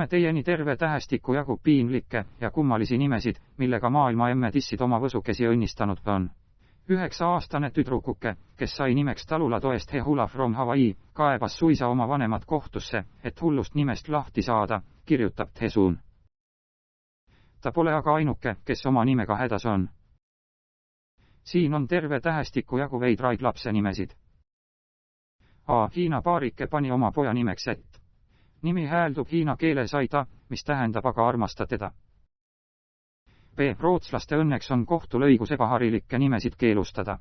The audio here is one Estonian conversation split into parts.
toome teieni terve tähestiku jagu piinlikke ja kummalisi nimesid, millega maailma emmedissid oma võsukesi õnnistanud on. 9-aastane tüdrukuke, kes sai nimeks Talulatoest Hehula from Hawaii, kaebas suisa oma vanemad kohtusse, et hullust nimest lahti saada, kirjutab Thesun. Ta pole aga ainuke, kes oma nimega hädas on. Siin on terve tähestiku jagu veidraid lapse nimesid. A. Hiina paarike pani oma poja nimeks Sett. Nimi hääldub hiina keeles Aida, mis tähendab aga armasta teda. B. Rootslaste õnneks on kohtul õigus ebaharilikke nimesid keelustada.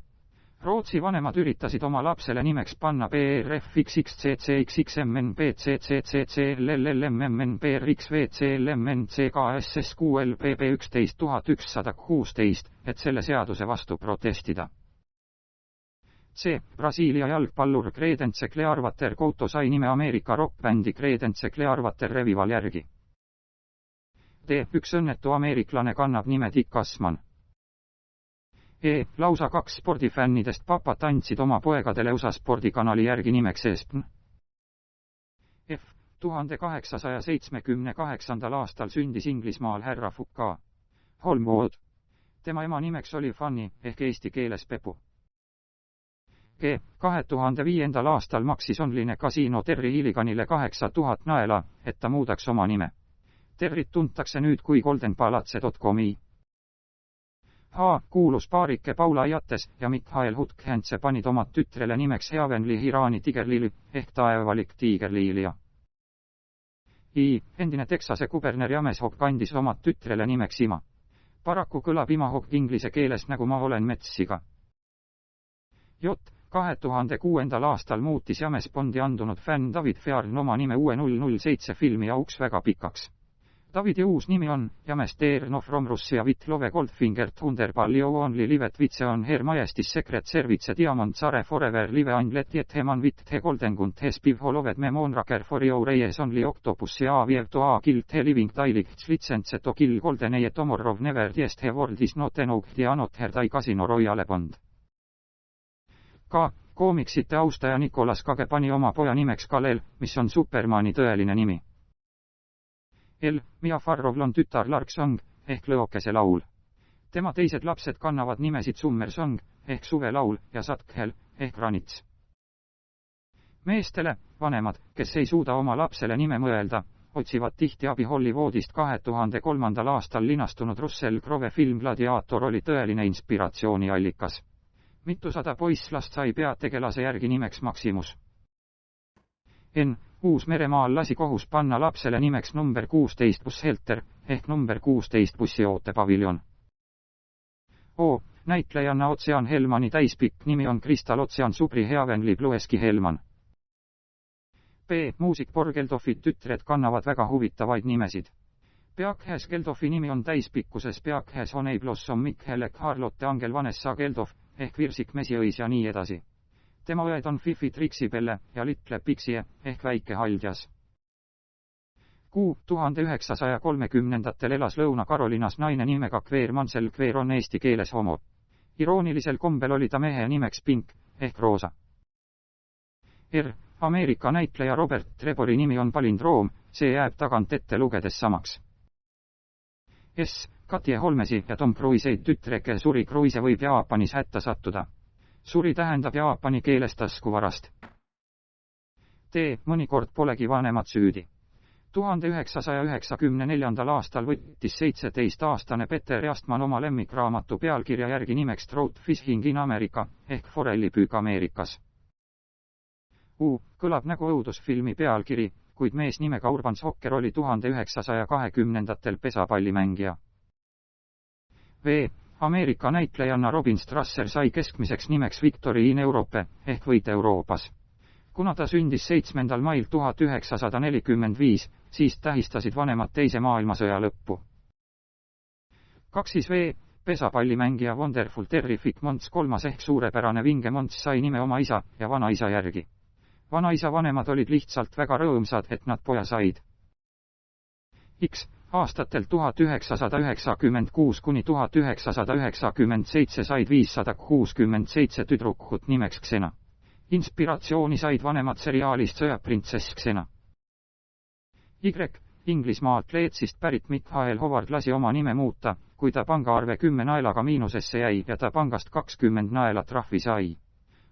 Rootsi vanemad üritasid oma lapsele nimeks panna BRFXXMNBCCCCLLMMBRXVCLMNCKSS6LPB11116, et selle seaduse vastu protestida. C. Brasiilia jalgpallur Creedence Clearwater Couto sai nime Ameerika rokkbändi Creedence Clearwater Revival järgi. D. Üks õnnetu ameeriklane kannab nime Dick Assman. E. Lausa 2 spordifännidest papat andsid oma poegadele USA spordikanali järgi nimeks ESPN. F. 1878. aastal sündis Inglismaal härra Foucault Holmwood. Tema ema nimeks oli Fanny ehk eesti keeles Pepu. G. 2005. aastal maksis online kasiino Terry Gilliganile 8000 naela, et ta muudaks oma nime. Territ tuntakse nüüd kui goldenpalace.comi. H. Kuulus paarike Paula Yates ja Mikhail Hutkentse panid oma tütrele nimeks Heavenly Hirani Tigerlily ehk taevalik tiigerliilia. I. Endine Texase kuberner James Hogg kandis oma tütrele nimeks Ima. Paraku kõlab Ima Hogg inglise keeles nagu ma olen metssiga. J. 2006. aastal muutis James Bondi andunud fänn David Fearn oma nime uue 007 filmi jauks väga pikaks. Davidi uus nimi on James Terno from Russia with Love Goldfinger Thunderball You Only Livet Vitse on Her Majestis Secret Service Diamond Sare Forever Live Unlet Yet Heman with The Golden Gun Hes Piv Holoved Memon Raker for Your Eyes Only Octopus ja Vierto A Kill The Living Tailig Slitsense To Kill Golden Eye Tomorrow Never Yes The World Is Not Enough The Anot Her Tai Casino Royale Bond. Ka koomiksite austaja Nicolas Cage pani oma poja nimeks Kal-El, mis on Supermani tõeline nimi. L. Mia Farrow'l on tütar Lark Song ehk Lõokese laul. Tema teised lapsed kannavad nimesid Summer Song ehk suvelaul ja Sathel ehk ranits. Meestele, vanemad, kes ei suuda oma lapsele nime mõelda, otsivad tihti abi Hollywoodist. 2003. aastal linastunud Russell Crowe film Gladiator oli tõeline inspiratsiooniallikas. Mitusada poisslast sai peategelase järgi nimeks Maximus. N. Uus-Meremaal lasi kohus panna lapsele nimeks number 16 busshelter ehk number 16 bussiootepaviljon. O. Näitlejanna Ocean Hellmani täispikk nimi on Crystal Ocean Subri Heavenly Blueski Hellman. B. Muusik Borg Geldoffi tütred kannavad väga huvitavaid nimesid. Beatrice Geldoffi nimi on täispikkuses Beatrice Honey Blossom Mikkelek Harlotte Angel Vanessa Geldof ehk Virsik Mesiõis ja nii edasi. Tema õed on Fifi Trixibelle ja Little Pixie ehk väike haldjas. 1930-ndatel elas Lõuna-Karolinas naine nimega Claire Mansell. Claire on eesti keeles homo. Iroonilisel kombel oli ta mehe nimeks Pink ehk Roosa. R. Ameerika näitleja Robert Trebori nimi on palindroom, see jääb tagant ette lugedes samaks. S. Katje Holmesi ja Tom Cruise'i tütreke Suri Cruise võib Jaapanis hätta sattuda. Suri tähendab jaapani keeles taskuvarast. D. Mõnikord polegi vanemad süüdi. 1994. aastal võttis 17-aastane Peter Jastman oma lemmikraamatu pealkirja järgi nimeks Trout Fishing in America ehk forellipüük Ameerikas. U. Kõlab nagu õudusfilmi pealkiri, kuid mees nimega Urban Socker oli 1920-ndatel pesapallimängija. V. Ameerika näitlejanna Robin Strasser sai keskmiseks nimeks Victory in Europe ehk võit Euroopas. Kuna ta sündis 7. mail 1945, siis tähistasid vanemad teise maailmasõja lõppu. 2. V. Pesapallimängija Wonderful Terrific Mons kolmas ehk suurepärane vinge Mons sai nime oma isa ja vanaisa järgi. Vanaisa vanemad olid lihtsalt väga rõõmsad, et nad poja said. X. Aastatel 1996 kuni 1997 said 567 tüdrukut nimeks Xena. Inspiratsiooni said vanemad seriaalist Sõjaprintsess Xena. Y. Inglismaalt Leedsist pärit Michael Howard lasi oma nime muuta, kui ta pangaarve 10 naelaga miinusesse jäi ja ta pangast 20 naela trahvi sai.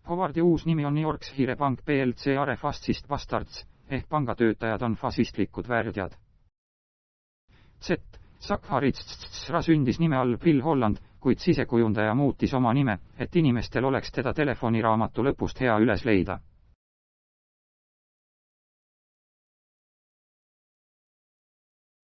Howardi uus nimi on New York Shire Bank PLC Are Fascist Bastards, ehk pangatöötajad on fašistlikud värdjad. Zachary-Ra sündis nime all Bill Holland, kuid sisekujundaja muutis oma nime, et inimestel oleks teda telefoniraamatu lõpust hea üles leida.